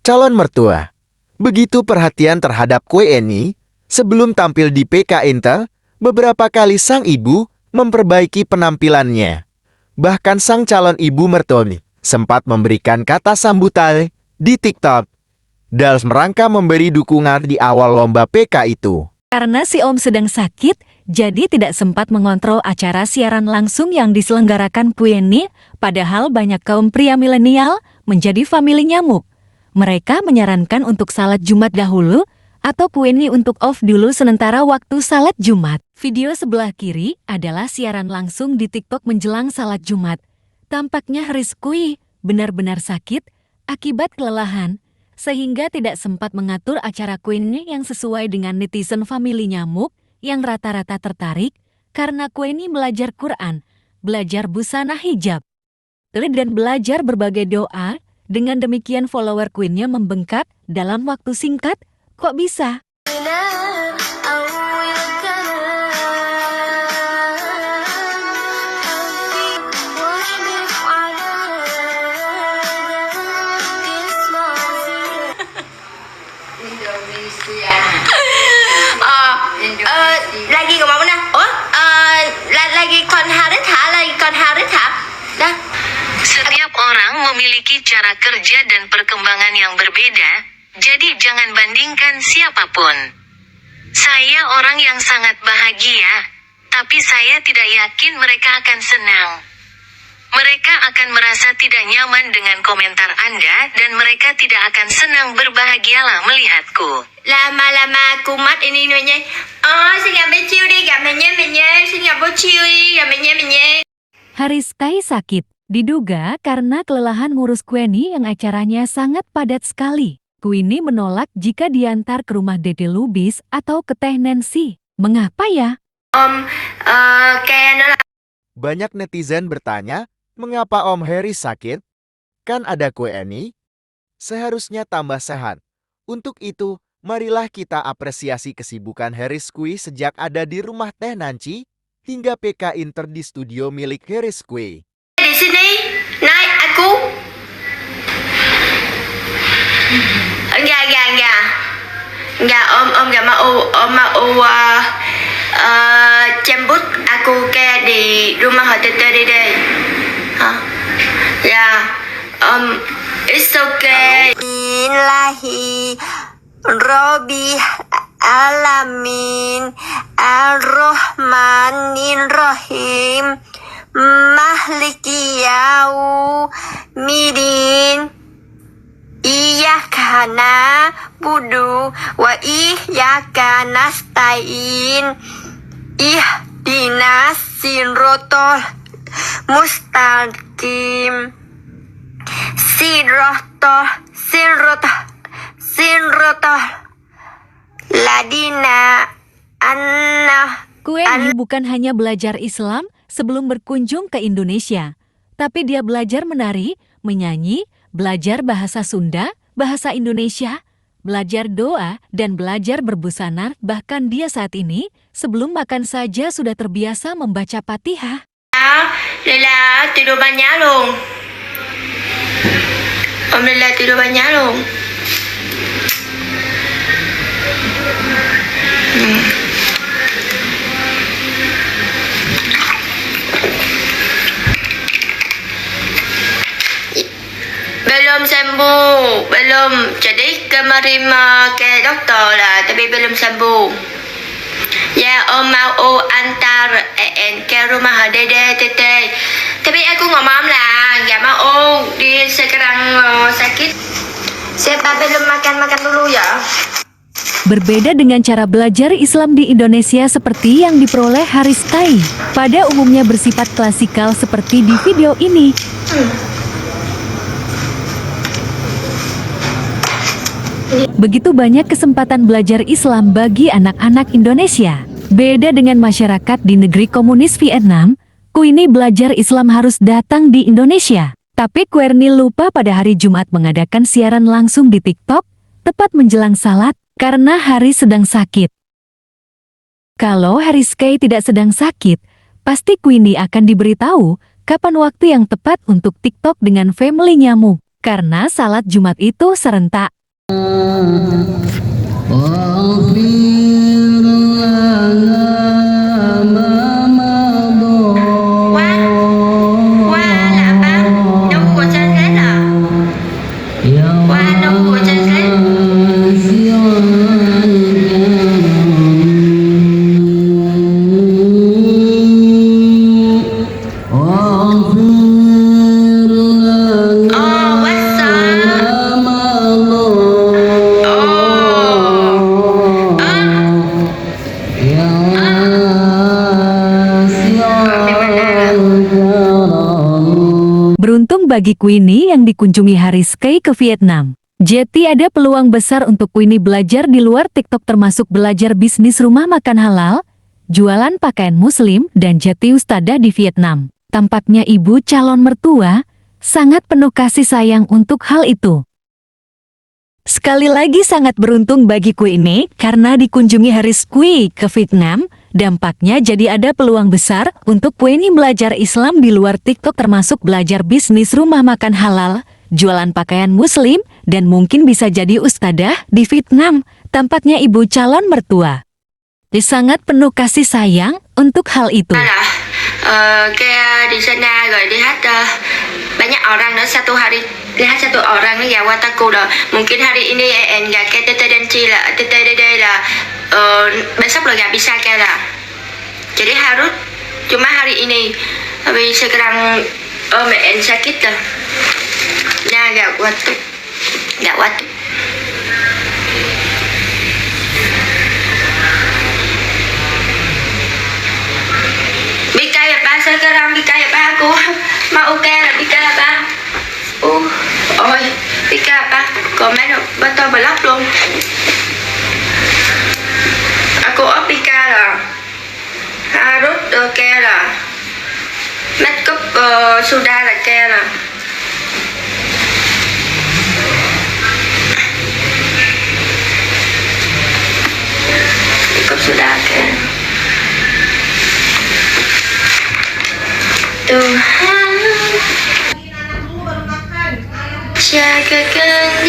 calon mertua. Begitu perhatian terhadap Queenie, sebelum tampil di PK Inter, beberapa kali sang ibu memperbaiki penampilannya. Bahkan sang calon ibu mertua sempat memberikan kata sambutan di TikTok dalam rangka memberi dukungan di awal lomba PK itu. Karena si Om sedang sakit, jadi tidak sempat mengontrol acara siaran langsung yang diselenggarakan Queenie, padahal banyak kaum pria milenial menjadi famili nyamuk. Mereka menyarankan untuk salat Jumat dahulu, atau Queenie untuk off dulu sementara waktu salat Jumat. Video sebelah kiri adalah siaran langsung di TikTok menjelang salat Jumat. Tampaknya Rizky benar-benar sakit akibat kelelahan, sehingga tidak sempat mengatur acara Queenie yang sesuai dengan netizen famili nyamuk yang rata-rata tertarik karena Queenie belajar Quran, belajar busana hijab, dan belajar berbagai doa. Dengan demikian follower Queen-nya membengkak dalam waktu singkat. Kok bisa? Lagi ke mana? Oh, lagi kon Harit hả? Lagi kon Harit hả? Dah. Setiap orang memiliki cara kerja dan perkembangan yang berbeda, jadi jangan bandingkan siapapun. Saya orang yang sangat bahagia, tapi saya tidak yakin mereka akan senang. Mereka akan merasa tidak nyaman dengan komentar Anda dan mereka tidak akan senang. Berbahagialah melihatku. Lama-lama kumat ini nyonya. Oh, xin gặp bên chiêu đi, gặp mình nha. Xin gặp bố chiêu đi, gặp mình nha. Rizky sakit, diduga karena kelelahan ngurus Queenie yang acaranya sangat padat sekali. Queenie menolak jika diantar ke rumah Dede Lubis atau ke Teh Nancy. Mengapa ya? Kayak nó là Banyak netizen bertanya, mengapa Om Harry sakit? Kan ada Queenie? Seharusnya tambah sehat. Untuk itu, marilah kita apresiasi kesibukan Rizky sejak ada di rumah Teh Nancy hingga PK Inter di studio milik Rizky. di sini. Này, aku. Enggak, om enggak mau jemput aku ke di rumah hotel deh. Hah? Ya, it's okay. Ilahi Robi Alamin Ar-Rahmanin Rahim Mahliki Yaumiddin Iyyaka na'budu wa iyyaka nasta'in Ihdinas siratal mustaqim Siratal ladina anna. Queenie bukan hanya belajar Islam sebelum berkunjung ke Indonesia, tapi dia belajar menari, menyanyi, belajar bahasa Sunda, bahasa Indonesia, belajar doa, dan belajar berbusana. Bahkan dia saat ini, sebelum makan saja sudah terbiasa membaca Fatihah. Đây là tidur banyak luôn. Đây là tidur banyak luôn. Belum sembuh, belum. Jadi kemarin ke doktor lah, tapi belum sembuh. Ya, om mau antar ke rumah Dede Tete. Tapi aku ngomong lah, nggak mau. Dia sekarang sakit. Siapa belum makan dulu ya? Berbeda dengan cara belajar Islam di Indonesia seperti yang diperoleh Rizky, pada umumnya bersifat klasikal seperti di video ini. Begitu banyak kesempatan belajar Islam bagi anak-anak Indonesia. Beda dengan masyarakat di negeri komunis Vietnam, Queenie belajar Islam harus datang di Indonesia. Tapi Queenie lupa pada hari Jumat mengadakan siaran langsung di TikTok, tepat menjelang salat, karena Hari sedang sakit. Kalau Rizky tidak sedang sakit, pasti Queenie akan diberitahu kapan waktu yang tepat untuk TikTok dengan family nyamuk. karena salat Jumat itu serentak. Qua là ba đâu của trên ghế là qua đâu của trên ghế. What's up? Beruntung bagi Queenie yang dikunjungi Haris Kay ke Vietnam. Jadi ada peluang besar untuk Queenie belajar di luar TikTok, termasuk belajar bisnis rumah makan halal, jualan pakaian muslim, dan jadi ustadzah di Vietnam. Tampaknya ibu calon mertua sangat penuh kasih sayang untuk hal itu. Sekali lagi sangat beruntung bagi Queenie karena dikunjungi Haris Kay ke Vietnam. Dampaknya jadi ada peluang besar untuk Queenie belajar Islam di luar TikTok, termasuk belajar bisnis rumah makan halal, jualan pakaian muslim, dan mungkin bisa jadi ustadzah di Vietnam. Tampaknya ibu calon mertua sangat penuh kasih sayang untuk hal itu. Kayak di sana rồi đi hát banyak orang nữa, satu hari lihat satu orang nih ya wataku dah. Mungkin hari ini enggak kayak TTDNC lah, TTDD lah. Besok lo nggak bisa kayak lah. Jadi harus cuma hari ini. Habis sekarang en sakit lah. Nah nggak waktu. Bika ya ba, sekarang bika ya ba aku mau kayak bika ya ba. Ôi, bika ba, còn mấy betul belak luôn. Aku off bika là harus kayak là makeup sudah là kayak là. Makeup sudah kayak. Tuhan jagakan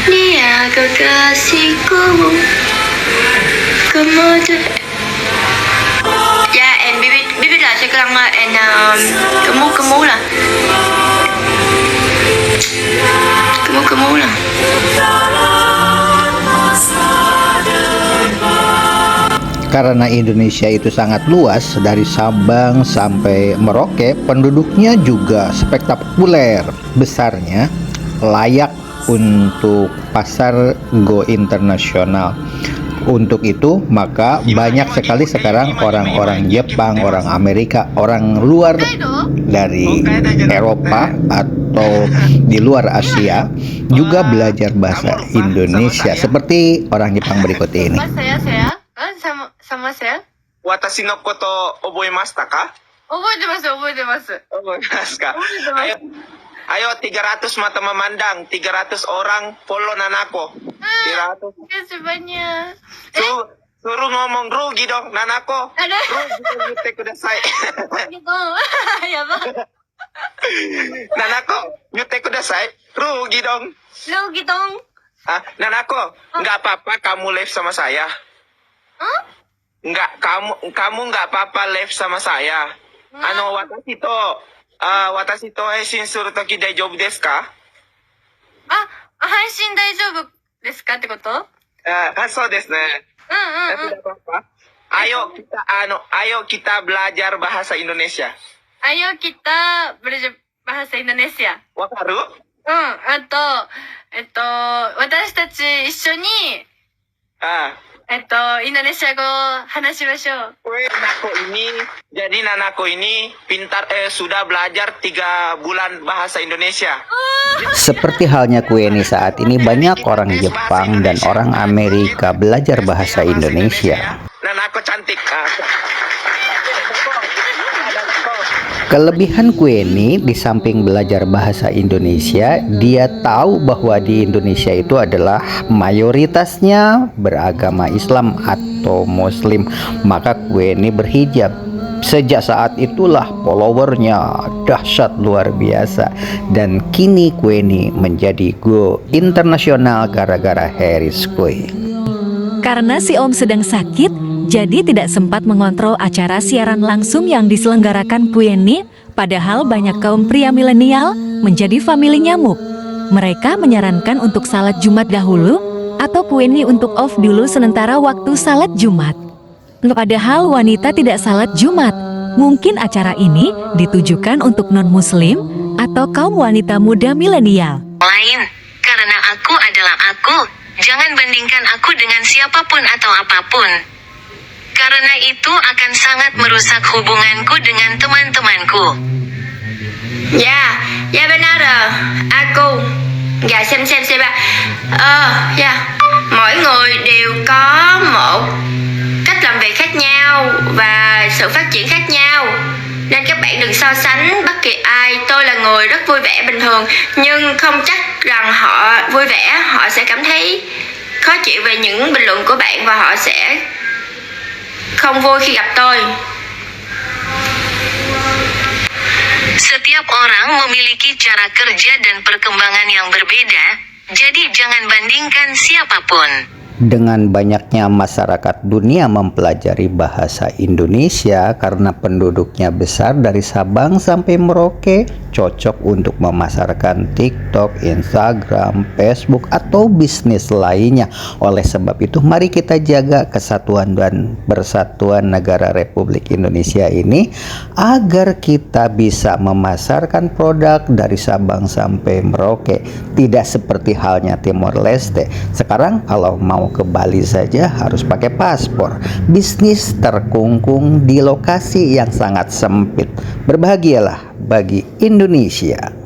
dia kekasihku, kemudian ya bibit lah sekarang kamu lah Karena Indonesia itu sangat luas, dari Sabang sampai Merauke, penduduknya juga spektakuler besarnya, layak untuk pasar go internasional. Untuk itu, maka banyak sekali sekarang orang-orang Jepang, orang Amerika, orang luar dari Eropa atau di luar Asia juga belajar bahasa Indonesia, seperti orang Jepang berikut ini. sama saya. Watashi no koto oboemashita ka? 覚えてます。 Oboemasu ka? Ayo 300 mata memandang, 300 orang follow Nanako. 300. Makasih banyak. Suruh ngomong rugi dong, Nanako. Ada. Rugi yute kudasai. Gitu. Ya bang. Nanako, yute kudasai. Rugi dong. Rugi dong. Nanako, nggak apa-apa kamu live sama saya. Nggak, kamu nggak apa-apa live sama saya. Watashi to heishin suru toki daijoubu desu ka? 配信大丈夫ですかってこと？ そうですね. Tidak apa-apa. Ayo kita belajar bahasa Indonesia. Ayo kita belajar bahasa Indonesia. Wakaru? 私たち一緒に、インドネシア語を話しましょう。Nanako ini pintar, sudah belajar 3 bulan bahasa Indonesia. Seperti halnya Queenie saat ini, banyak orang Jepang dan orang Amerika belajar bahasa Indonesia. Nanako cantik. Kelebihan Queenie di samping belajar bahasa Indonesia, dia tahu bahwa di Indonesia itu adalah mayoritasnya beragama Islam atau Muslim. Maka Queenie berhijab. Sejak saat itulah followernya dahsyat luar biasa, dan kini Queenie menjadi go internasional gara-gara Harris Kue. Karena si Om sedang sakit, jadi tidak sempat mengontrol acara siaran langsung yang diselenggarakan Queenie, padahal banyak kaum pria milenial menjadi famili nyamuk. Mereka menyarankan untuk salat Jumat dahulu, atau Queenie untuk off dulu sementara waktu salat Jumat. Padahal wanita tidak salat Jumat. Mungkin acara ini ditujukan untuk non-muslim atau kaum wanita muda milenial. Lain, karena aku adalah aku. Jangan bandingkan aku dengan siapapun atau apapun. Karena itu akan sangat merusak hubunganku dengan teman-temanku. Dạ, dạ benar rồi. Aku. Dạ xem ạ. Dạ. Mỗi người đều có một cách làm việc khác nhau và sự phát triển khác nhau. Nên các bạn đừng so sánh bất kỳ ai. Tôi là người rất vui vẻ bình thường, nhưng không chắc rằng họ vui vẻ, họ sẽ cảm thấy khó chịu về những bình luận của bạn và họ sẽ không vui khi gặp tôi. Setiap orang memiliki cara kerja dan perkembangan yang berbeda, jadi jangan bandingkan siapapun. Dengan banyaknya masyarakat dunia mempelajari bahasa Indonesia karena penduduknya besar dari Sabang sampai Merauke, cocok untuk memasarkan TikTok, Instagram, Facebook, atau bisnis lainnya. Oleh sebab itu, mari kita jaga kesatuan dan persatuan negara Republik Indonesia ini agar kita bisa memasarkan produk dari Sabang sampai Merauke. Tidak seperti halnya Timor Leste. Sekarang kalau mau ke Bali saja harus pakai paspor. Bisnis terkungkung di lokasi yang sangat sempit. Berbahagialah bagi Indonesia.